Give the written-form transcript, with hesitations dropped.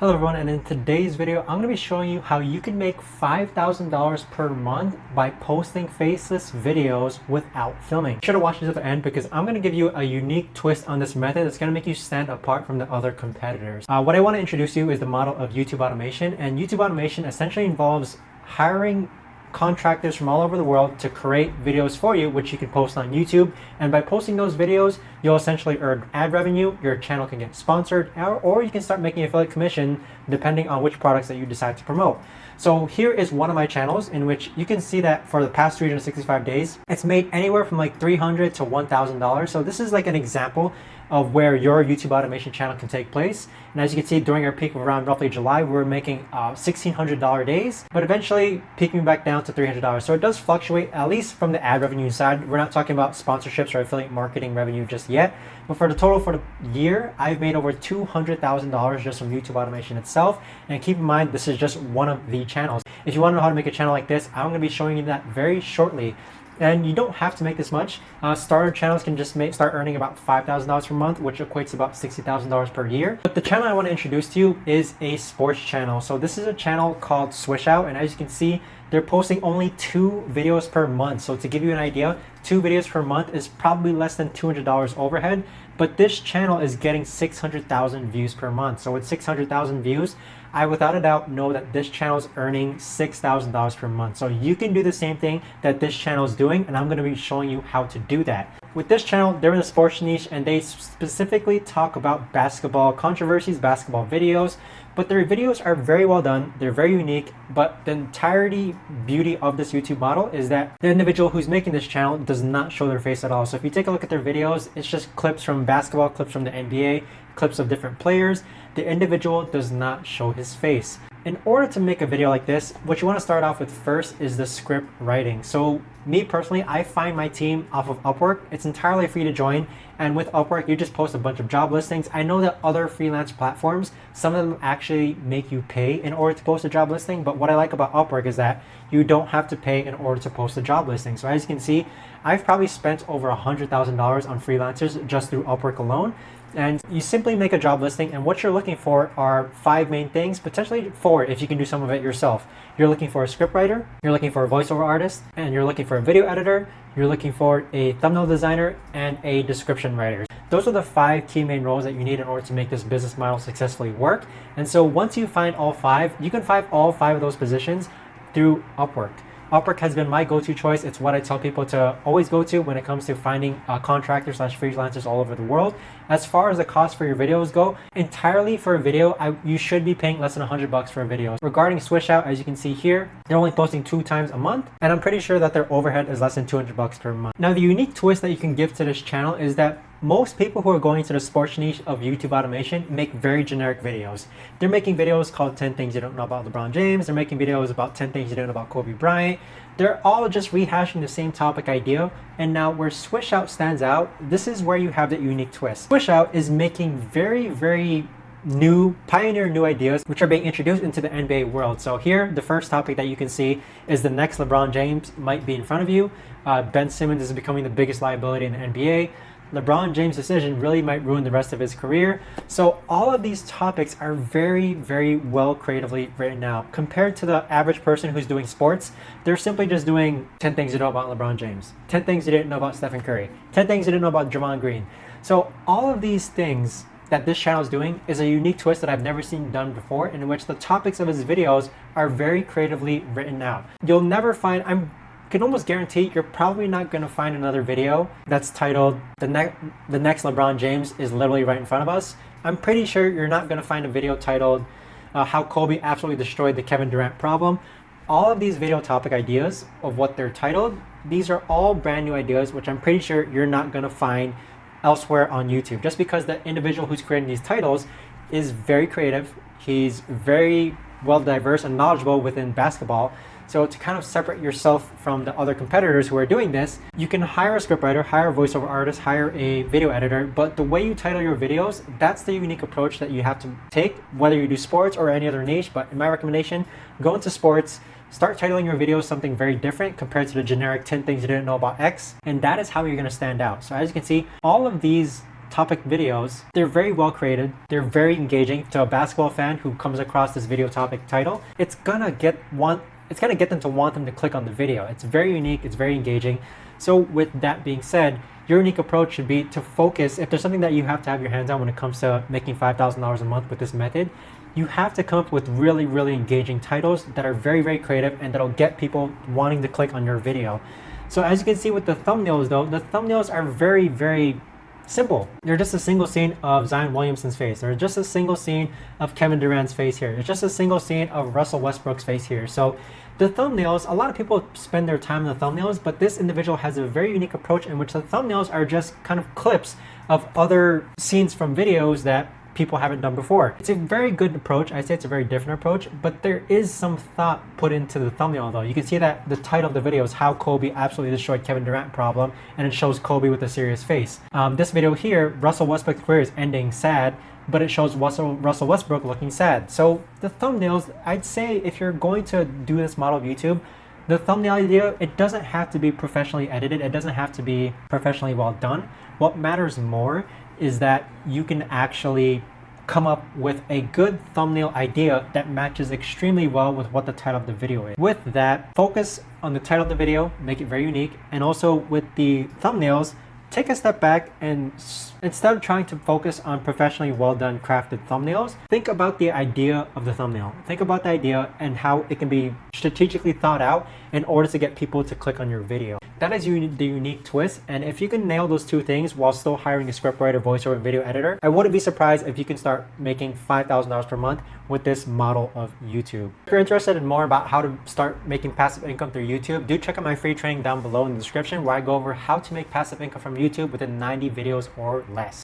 Hello everyone, and in today's video I'm going to be showing you how you can make $5,000 per month by posting faceless videos without filming. Be sure to watch this to the end because I'm going to give you a unique twist on this method that's going to make you stand apart from the other competitors. What I want to introduce you is the model of YouTube automation, and YouTube automation essentially involves hiring contractors from all over the world to create videos for you, which you can post on YouTube. And by posting those videos, you'll essentially earn ad revenue, your channel can get sponsored, or you can start making affiliate commission depending on which products that you decide to promote. So here is one of my channels in which you can see that for the past 365 days, it's made anywhere from like $300 to $1,000. So this is like an example of where your YouTube automation channel can take place. And as you can see, during our peak of around roughly July, we were making $1,600 days, but eventually peaking back down to $300. So it does fluctuate, at least from the ad revenue side. We're not talking about sponsorships or affiliate marketing revenue just yet. But for the total for the year, I've made over $200,000 just from YouTube automation itself. And keep in mind, this is just one of the channels. If you want to know how to make a channel like this, I'm going to be showing you that very shortly. And you don't have to make this much. Starter channels can just start earning about $5,000 per month, which equates to about $60,000 per year. But the channel I want to introduce to you is a sports channel. So this is a channel called Swish Out, and as you can see, they're posting only 2 videos per month. So to give you an idea, 2 videos per month is probably less than $200 overhead. But this channel is getting 600,000 views per month. So with 600,000 views, I without a doubt know that this channel is earning $6,000 per month. So you can do the same thing that this channel is doing, and I'm going to be showing you how to do that. With this channel, they're in the sports niche, and they specifically talk about basketball controversies, basketball videos, but their videos are very well done. They're very unique, but the entirety beauty of this YouTube model is that the individual who's making this channel does not show their face at all. So if you take a look at their videos, it's just clips from basketball, clips from the NBA, clips of different players. The individual does not show his face. In order to make a video like this, what you want to start off with first is the script writing. So me personally, I find my team off of Upwork. It's entirely free to join. And with Upwork, you just post a bunch of job listings. I know that other freelance platforms, some of them actually make you pay in order to post a job listing. But what I like about Upwork is that you don't have to pay in order to post a job listing. So as you can see, I've probably spent over $100,000 on freelancers just through Upwork alone. And you simply make a job listing, and what you're looking for are 5 main things, potentially 4 if you can do some of it yourself. You're looking for a scriptwriter, you're looking for a voiceover artist, and you're looking for a video editor, you're looking for a thumbnail designer, and a description writer. Those are the 5 key main roles that you need in order to make this business model successfully work. And so once you find all 5, you can find all 5 of those positions through Upwork. Upwork has been my go-to choice. It's what I tell people to always go to when it comes to finding contractors / freelancers all over the world. As far as the cost for your videos go, entirely for a video, you should be paying less than $100 for a video. Regarding Swish Out, as you can see here, they're only posting 2 times a month, and I'm pretty sure that their overhead is less than $200 per month. Now, the unique twist that you can give to this channel is that most people who are going to the sports niche of YouTube automation make very generic videos. They're making videos called 10 things you don't know about LeBron James. They're making videos about 10 things you don't know about Kobe Bryant. They're all just rehashing the same topic idea. And now where Swish Out stands out, this is where you have the unique twist. Swish Out is making very pioneer new ideas which are being introduced into the NBA world. So here, the first topic that you can see is the next LeBron James might be in front of you. Ben Simmons is becoming the biggest liability in the NBA. LeBron James' decision really might ruin the rest of his career. So all of these topics are very well creatively written out. Compared to the average person who's doing sports, they're simply just doing 10 things you know about LeBron James, 10 things you didn't know about Stephen Curry, 10 things you didn't know about Draymond Green. So all of these things that this channel is doing is a unique twist that I've never seen done before, in which the topics of his videos are very creatively written out. You'll never find, I can almost guarantee you're probably not going to find another video that's titled the next LeBron James is literally right in front of us. I'm pretty sure you're not going to find a video titled how Kobe absolutely destroyed the Kevin Durant problem. All of these video topic ideas of what they're titled, these are all brand new ideas which I'm pretty sure you're not going to find elsewhere on YouTube, just because the individual who's creating these titles is very creative. He's very well diverse and knowledgeable within basketball. So to kind of separate yourself from the other competitors who are doing this, you can hire a scriptwriter, hire a voiceover artist, hire a video editor, but the way you title your videos, that's the unique approach that you have to take, whether you do sports or any other niche. But in my recommendation, go into sports, start titling your videos something very different compared to the generic 10 things you didn't know about X, and that is how you're going to stand out. So as you can see, all of these topic videos. They're very well created. They're very engaging. To a basketball fan who comes across this video topic title, it's gonna get them to want them to click on the video. It's very unique. It's very engaging. So with that being said, your unique approach should be to focus. If there's something that you have to have your hands on when it comes to making $5,000 a month with this method, you have to come up with really, really engaging titles that are very, very creative and that'll get people wanting to click on your video. So as you can see with the thumbnails though, the thumbnails are very, very simple. They're just a single scene of Zion Williamson's face. They're just a single scene of Kevin Durant's face here. It's just a single scene of Russell Westbrook's face here. So the thumbnails, a lot of people spend their time on the thumbnails, but this individual has a very unique approach in which the thumbnails are just kind of clips of other scenes from videos that people haven't done before. It's a very good approach. I say it's a very different approach, but there is some thought put into the thumbnail though. You can see that the title of the video is How Kobe Absolutely Destroyed Kevin Durant Problem, and it shows Kobe with a serious face. This video here, Russell Westbrook's career is ending sad, but it shows Russell Westbrook looking sad. So the thumbnails, I'd say if you're going to do this model of YouTube, the thumbnail idea, it doesn't have to be professionally edited. It doesn't have to be professionally well done. What matters more is that you can actually come up with a good thumbnail idea that matches extremely well with what the title of the video is. With that, focus on the title of the video, make it very unique, and also with the thumbnails, take a step back and instead of trying to focus on professionally well done crafted thumbnails, think about the idea of the thumbnail. Think about the idea and how it can be strategically thought out in order to get people to click on your video. That is the unique twist, and if you can nail those two things while still hiring a scriptwriter, voiceover, and video editor, I wouldn't be surprised if you can start making $5,000 per month with this model of YouTube. If you're interested in more about how to start making passive income through YouTube, do check out my free training down below in the description where I go over how to make passive income from YouTube within 90 videos or less.